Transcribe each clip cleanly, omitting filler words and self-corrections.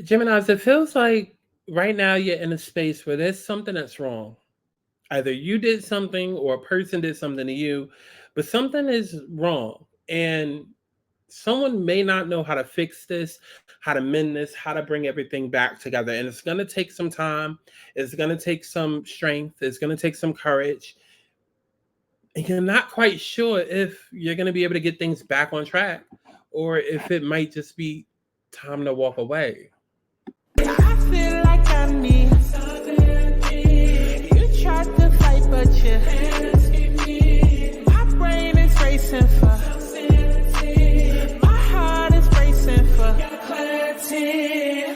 Geminis, it feels like right now you're in a space where there's something that's wrong. Either you did something or a person did something to you, but something is wrong. And someone may not know how to fix this, how to mend this, how to bring everything back together. And it's going to take some time. It's going to take some strength. It's going to take some courage. And you're not quite sure if you're going to be able to get things back on track or if it might just be time to walk away. I feel like I need something. You tried to fight, but you my brain is racing for my heart is racing for clarity.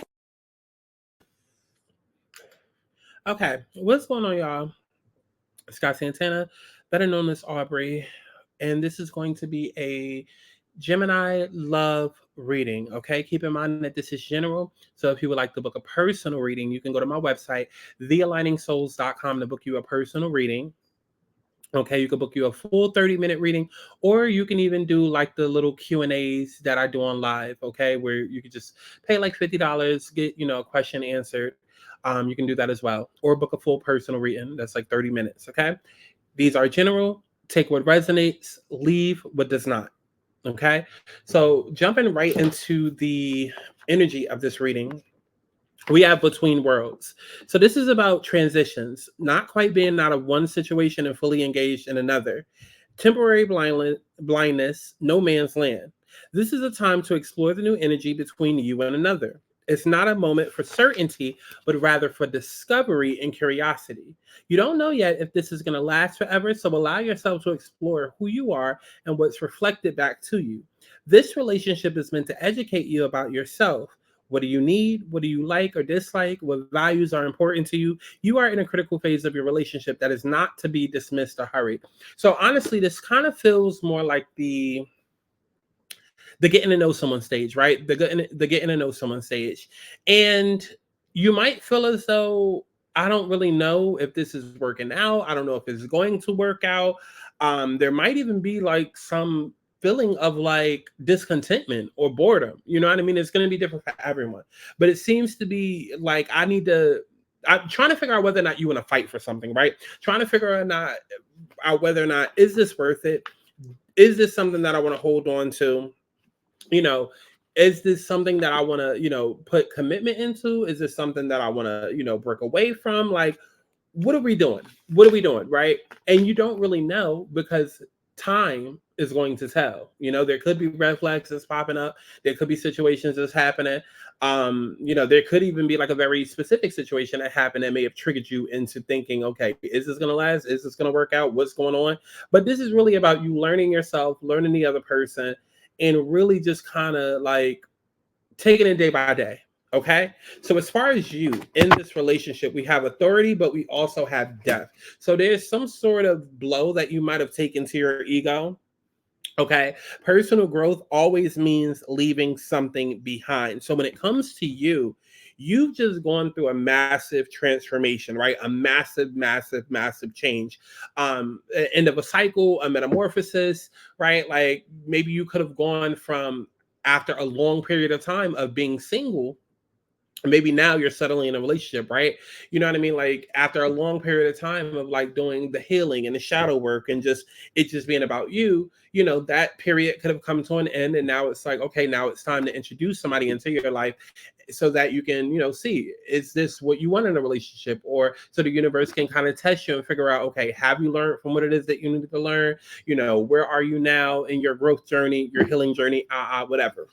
Okay, what's going on, y'all? Santana, better known as Aubrey, and this is going to be a Gemini love reading. Okay, keep in mind that this is general. So if you would like to book a personal reading, you can go to my website, thealigningsouls.com, to book you a personal reading. Okay, you can book you a full 30-minute reading, or you can even do like the little Q&As that I do on live, okay, where you could just pay like $50, get, a question answered. You can do that as well, or book a full personal reading. That's like 30 minutes, okay? These are general. Take what resonates, leave what does not, okay? So jumping right into the energy of this reading, we have between worlds. So this is about transitions, not quite being out of one situation and fully engaged in another. Temporary blindness, no man's land. This is a time to explore the new energy between you and another. It's not a moment for certainty, but rather for discovery and curiosity. You don't know yet if this is going to last forever, so allow yourself to explore who you are and what's reflected back to you. This relationship is meant to educate you about yourself. What do you need? What do you like or dislike? What values are important to you? You are in a critical phase of your relationship that is not to be dismissed or hurried. So honestly, this kind of feels more like the getting to know someone stage, right? The getting to know someone stage. And you might feel as though, I don't really know if this is working out. I don't know if it's going to work out. There might even be like some feeling of like discontentment or boredom. You know what I mean? It's going to be different for everyone. But it seems to be like I'm trying to figure out whether or not you want to fight for something, right? Trying to figure out whether or not, is this worth it? Is this something that I want to hold on to? you know is this something that I want to put commitment into? Is this something that I want to break away from? Like, what are we doing, right? And you don't really know, because time is going to tell. There could be red flags that's popping up. There could be situations that's happening. There could even be like a very specific situation that happened that may have triggered you into thinking, okay, is this going to last? Is this going to work out? What's going on? But this is really about you learning yourself, learning the other person, and really just kind of like taking it day by day. Okay. So as far as you in this relationship, we have authority, but we also have death. So there's some sort of blow that you might have taken to your ego. Okay. Personal growth always means leaving something behind. So when it comes to you, you've just gone through a massive transformation, right? A massive, massive, massive change. End of a cycle, a metamorphosis, right? Like maybe you could have gone from, after a long period of time of being single, maybe now you're settling in a relationship, right? You know what I mean? Like after a long period of time of like doing the healing and the shadow work and just it just being about you, that period could have come to an end. And now it's like, okay, now it's time to introduce somebody into your life so that you can, see, is this what you want in a relationship? Or so the universe can kind of test you and figure out, okay, have you learned from what it is that you need to learn? Where are you now in your growth journey, your healing journey, whatever.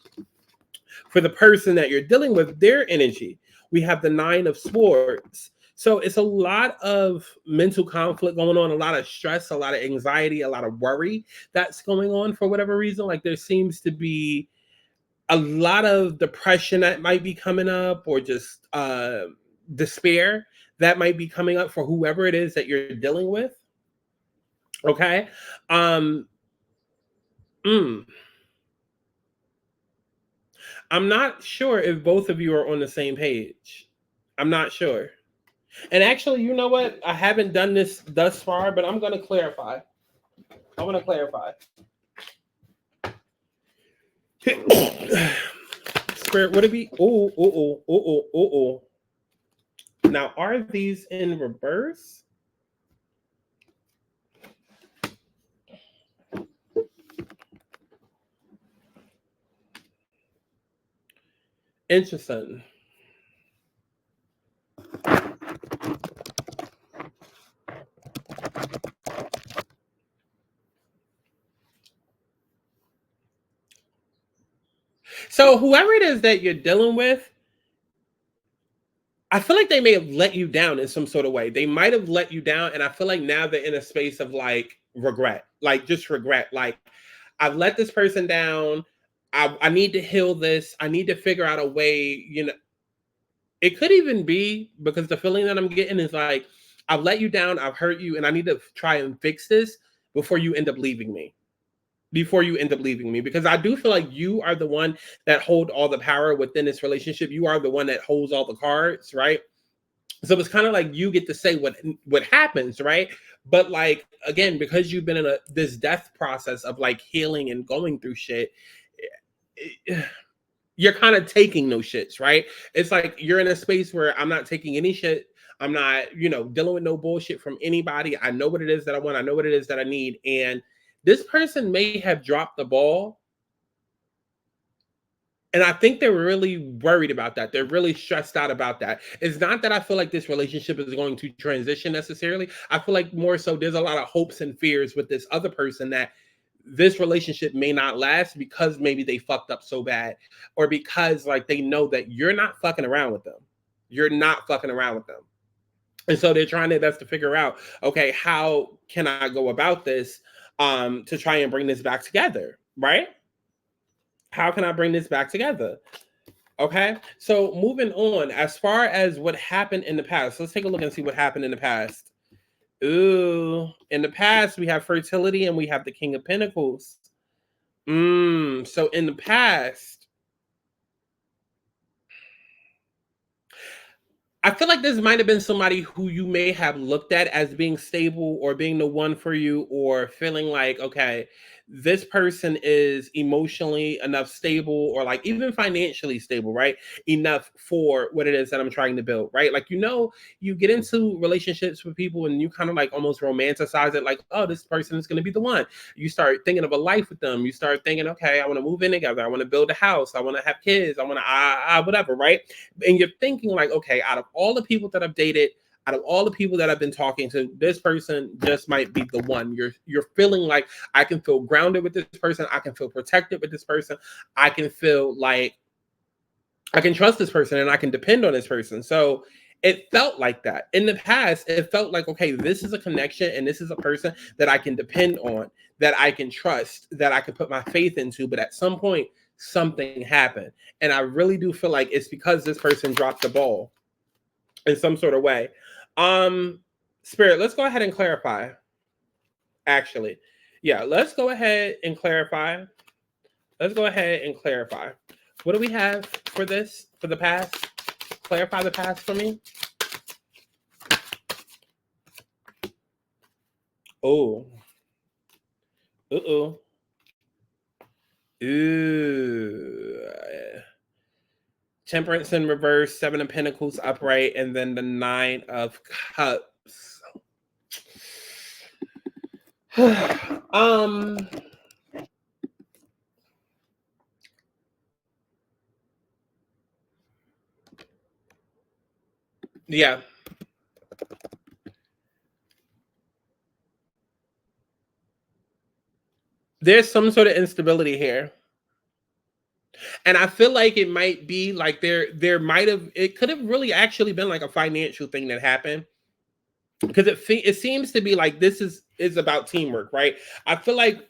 For the person that you're dealing with, their energy, we have the 9 of Swords. So it's a lot of mental conflict going on, a lot of stress, a lot of anxiety, a lot of worry that's going on for whatever reason. Like there seems to be a lot of depression that might be coming up, or just despair that might be coming up for whoever it is that you're dealing with. Okay. Um, mm, I'm not sure if both of you are on the same page. I'm not sure. And actually, you know what? I haven't done this thus far, but I'm going to clarify. I want to clarify. Spirit, would it be? Oh. Now, are these in reverse? Interesting. So whoever it is that you're dealing with, I feel like they may have let you down in some sort of way. They might have let you down, and I feel like now they're in a space of like regret, like just regret. Like, I've let this person down. I need to heal this. I need to figure out a way. It could even be because the feeling that I'm getting is like, I've let you down, I've hurt you, and I need to try and fix this before you end up leaving me. Because I do feel like you are the one that hold all the power within this relationship. You are the one that holds all the cards, right? So it's kind of like you get to say what happens, right? But like, again, because you've been in this death process of like healing and going through shit, you're kind of taking those shits, right? It's like you're in a space where I'm not taking any shit. I'm not, dealing with no bullshit from anybody. I know what it is that I want. I know what it is that I need. And this person may have dropped the ball. And I think they're really worried about that. They're really stressed out about that. It's not that I feel like this relationship is going to transition necessarily. I feel like more so there's a lot of hopes and fears with this other person that this relationship may not last because maybe they fucked up so bad, or because like they know that you're not fucking around with them. You're not fucking around with them. And so they're trying their best to figure out, okay, how can I go about this to try and bring this back together, right? How can I bring this back together? Okay, so moving on, as far as what happened in the past, let's take a look and see what happened in the past. Ooh, in the past, we have fertility and we have the King of Pentacles. So in the past, I feel like this might have been somebody who you may have looked at as being stable or being the one for you, or feeling like, okay, this person is emotionally enough stable, or like even financially stable, right? Enough for what it is that I'm trying to build, right? Like, you get into relationships with people and you kind of like almost romanticize it, like, oh, this person is going to be the one. You start thinking of a life with them. You start thinking, okay, I want to move in together. I want to build a house. I want to have kids. I want to, whatever, right? And you're thinking like, okay, out of all the people that I've dated, out of all the people that I've been talking to, this person just might be the one. You're feeling like I can feel grounded with this person. I can feel protected with this person. I can feel like I can trust this person and I can depend on this person. So it felt like that. In the past, it felt like, okay, this is a connection and this is a person that I can depend on, that I can trust, that I can put my faith into. But at some point, something happened. And I really do feel like it's because this person dropped the ball in some sort of way. Spirit, let's go ahead and clarify. Actually, yeah, let's go ahead and clarify. Let's go ahead and clarify. What do we have for this, for the past? Clarify the past for me. Oh. Uh-oh. Ooh. Temperance in reverse, 7 of Pentacles upright, and then the 9 of Cups. Yeah. There's some sort of instability here. And I feel like it might be like it could have really actually been like a financial thing that happened, because it seems to be like this is about teamwork, right? I feel like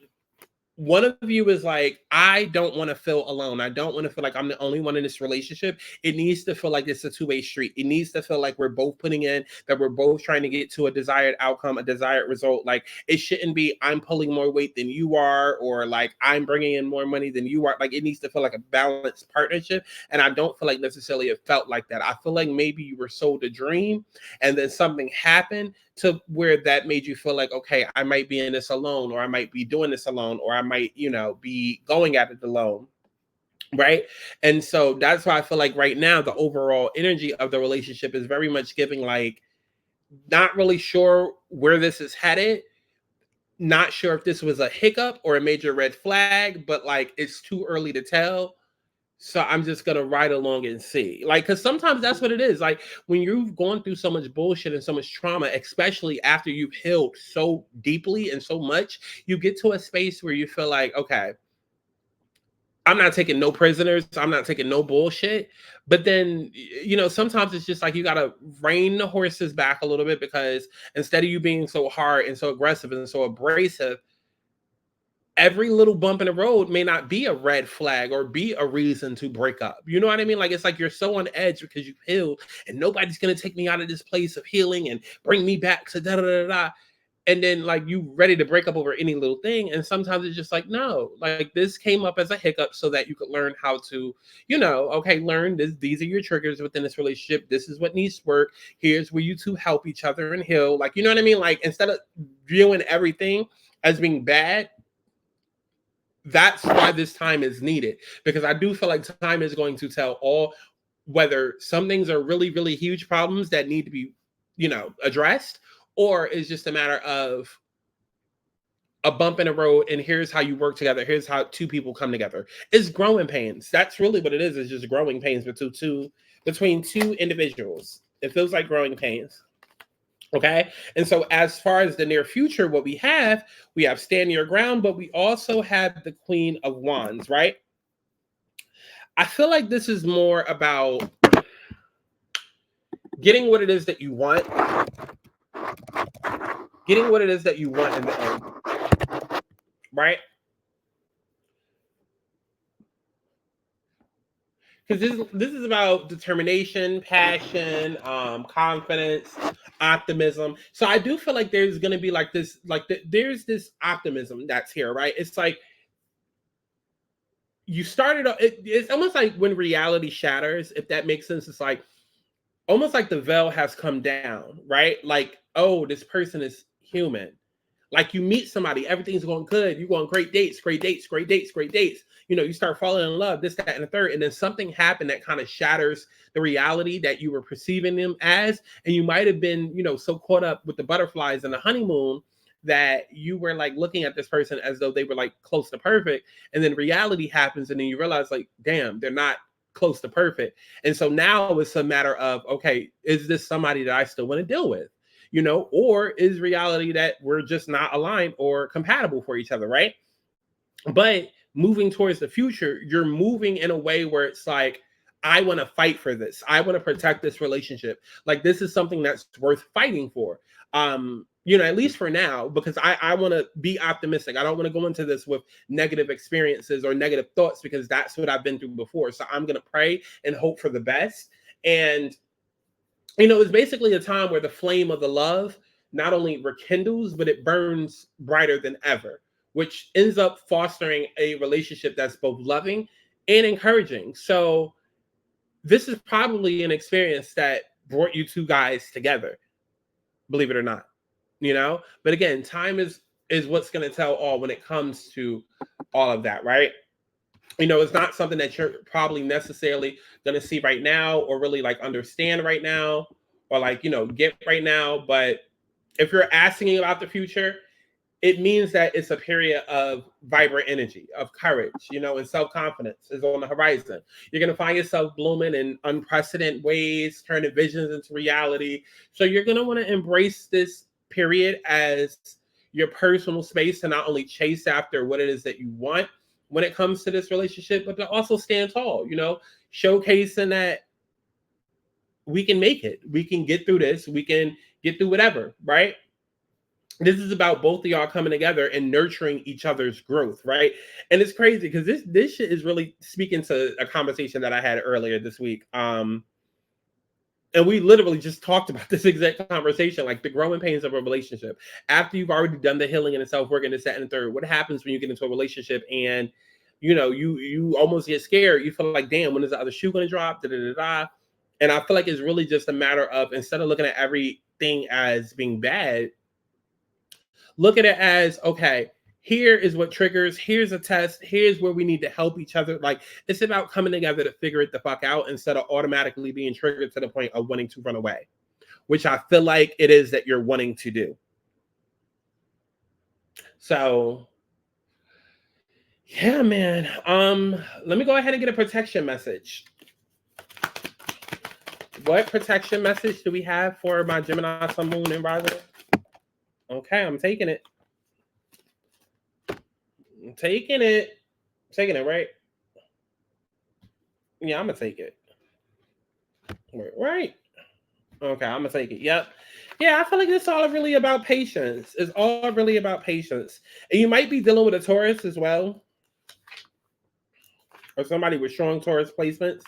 one of you is like, I don't want to feel alone. I don't want to feel like I'm the only one in this relationship. It needs to feel like it's a two-way street. It needs to feel like we're both putting in, that we're both trying to get to a desired outcome, a desired result. Like, it shouldn't be I'm pulling more weight than you are, or like I'm bringing in more money than you are. Like, it needs to feel like a balanced partnership. And I don't feel like necessarily it felt like that. I feel like maybe you were sold a dream and then something happened to where that made you feel like, okay, I might be in this alone, or I might be doing this alone, or I might, be going at it alone. right? And so that's why I feel like right now the overall energy of the relationship is very much giving like not really sure where this is headed, not sure if this was a hiccup or a major red flag, but like it's too early to tell. So I'm just gonna ride along and see. Like, cause sometimes that's what it is. Like when you've gone through so much bullshit and so much trauma, especially after you've healed so deeply and so much, you get to a space where you feel like, okay, I'm not taking no prisoners. I'm not taking no bullshit. But then, sometimes it's just like you got to rein the horses back a little bit because instead of you being so hard and so aggressive and so abrasive, every little bump in the road may not be a red flag or be a reason to break up. You know what I mean? Like, it's like you're so on edge because you've healed and nobody's going to take me out of this place of healing and bring me back to da da da da. And then like you ready to break up over any little thing, and sometimes it's just like, no, like this came up as a hiccup so that you could learn how to, okay, learn this, these are your triggers within this relationship, this is what needs to work, here's where you two help each other and heal, like, you know what I mean? Like, instead of viewing everything as being bad, that's why this time is needed, because I do feel like time is going to tell all whether some things are really really huge problems that need to be addressed, or it's just a matter of a bump in the road and here's how you work together, here's how two people come together. It's growing pains. That's really what it is. It's just growing pains between two individuals. It feels like growing pains. Okay. And so as far as the near future, what we have stand your ground, but we also have the Queen of Wands, right? I feel like this is more about getting what it is that you want, in the end, right? Because this is about determination, passion, confidence, optimism. So I do feel like there's going to be like this, there's this optimism that's here, right? It's like you started. It's almost like when reality shatters, if that makes sense. It's like almost like the veil has come down, right? Like, oh, this person is human. Like you meet somebody, everything's going good. You go on great dates. You start falling in love, this, that, and the third. And then something happened that kind of shatters the reality that you were perceiving them as. And you might have been, so caught up with the butterflies and the honeymoon that you were like looking at this person as though they were like close to perfect. And then reality happens. And then you realize like, damn, they're not close to perfect. And so now it's a matter of, okay, is this somebody that I still want to deal with? Or is reality that we're just not aligned or compatible for each other, right? But moving towards the future, you're moving in a way where it's like, I want to fight for this. I want to protect this relationship. Like this is something that's worth fighting for. At least for now, because I want to be optimistic. I don't want to go into this with negative experiences or negative thoughts because that's what I've been through before. So I'm going to pray and hope for the best. And it's basically a time where the flame of the love not only rekindles, but it burns brighter than ever, which ends up fostering a relationship that's both loving and encouraging. So this is probably an experience that brought you two guys together, believe it or not, But again, time is what's going to tell all when it comes to all of that, right? It's not something that you're probably necessarily going to see right now or really like understand right now or like, get right now. But if you're asking about the future, it means that it's a period of vibrant energy, of courage, and self-confidence is on the horizon. You're going to find yourself blooming in unprecedented ways, turning visions into reality. So you're going to want to embrace this period as your personal space to not only chase after what it is that you want when it comes to this relationship, but to also stand tall, showcasing that we can make it. We can get through this. We can get through whatever, right? This is about both of y'all coming together and nurturing each other's growth, right? And it's crazy because this shit is really speaking to a conversation that I had earlier this week. And we literally just talked about this exact conversation, like the growing pains of a relationship. After you've already done the healing and the self-work and this, that, and the third, what happens when you get into a relationship and, you almost get scared. You feel like, damn, when is the other shoe going to drop? Da, da, da, da. And I feel like it's really just a matter of, instead of looking at everything as being bad, look at it as, okay, here is what triggers, here's a test, here's where we need to help each other. Like, it's about coming together to figure it the fuck out instead of automatically being triggered to the point of wanting to run away, which I feel like it is that you're wanting to do. So yeah, man. Let me go ahead and get a protection message. What protection message do we have for my Gemini, Sun, Moon, and Rising? Okay, I'm taking it. I'm taking it. Taking it, right? Yeah, I'm gonna take it. Right. Okay, I'm gonna take it. Yep. Yeah, I feel like it's all really about patience. It's all really about patience. And you might be dealing with a Taurus as well, or somebody with strong Taurus placements.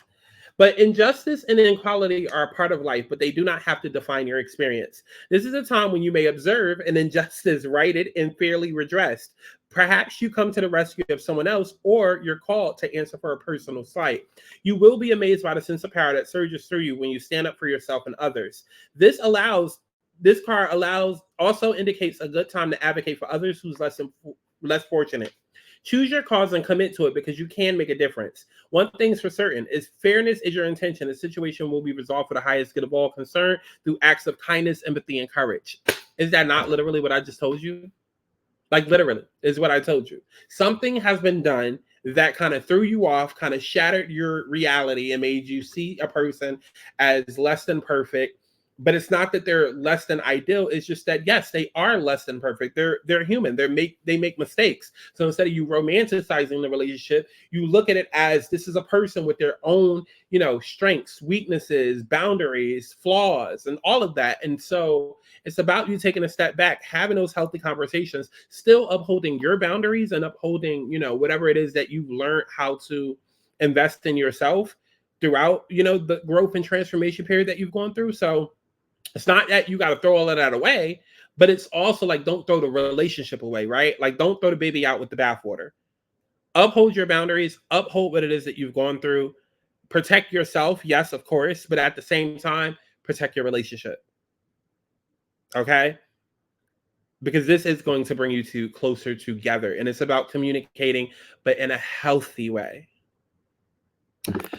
But injustice and inequality are a part of life, but they do not have to define your experience. This is a time when you may observe an injustice righted and fairly redressed. Perhaps you come to the rescue of someone else, or you're called to answer for a personal slight. You will be amazed by the sense of power that surges through you when you stand up for yourself and others. This card also indicates a good time to advocate for others who's less fortunate. Choose your cause and commit to it because you can make a difference. One thing's for certain, is fairness is your intention. The situation will be resolved for the highest good of all concerned through acts of kindness, empathy, and courage. Is that not literally what I just told you? Like, literally is what I told you. Something has been done that kind of threw you off, kind of shattered your reality and made you see a person as less than perfect. But it's not that they're less than ideal. It's just that, yes, they are less than perfect. They're human. They make mistakes. So instead of you romanticizing the relationship, you look at it as this is a person with their own, strengths, weaknesses, boundaries, flaws, and all of that. And so it's about you taking a step back, having those healthy conversations, still upholding your boundaries and upholding, whatever it is that you've learned how to invest in yourself throughout, the growth and transformation period that you've gone through. So it's not that you got to throw all of that away, but it's also like, don't throw the relationship away, right? Like, don't throw the baby out with the bathwater. Uphold your boundaries, uphold what it is that you've gone through, protect yourself. Yes, of course. But at the same time, protect your relationship. Okay. Because this is going to bring you two closer together, and it's about communicating, but in a healthy way.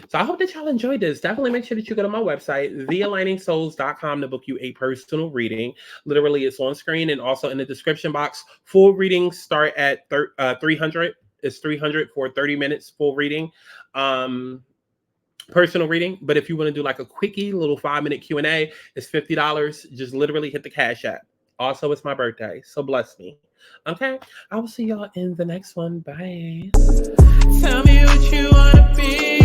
So I hope that y'all enjoyed this. Definitely make sure that you go to my website, thealigningsouls.com, to book you a personal reading. Literally, it's on screen and also in the description box. Full readings start at 300. It's 300 for 30 minutes full reading. Personal reading. But if you want to do like a quickie, little 5-minute Q&A, it's $50. Just literally hit the Cashapp. Also, it's my birthday, so bless me. Okay, I will see y'all in the next one. Bye. Tell me what you wanna be.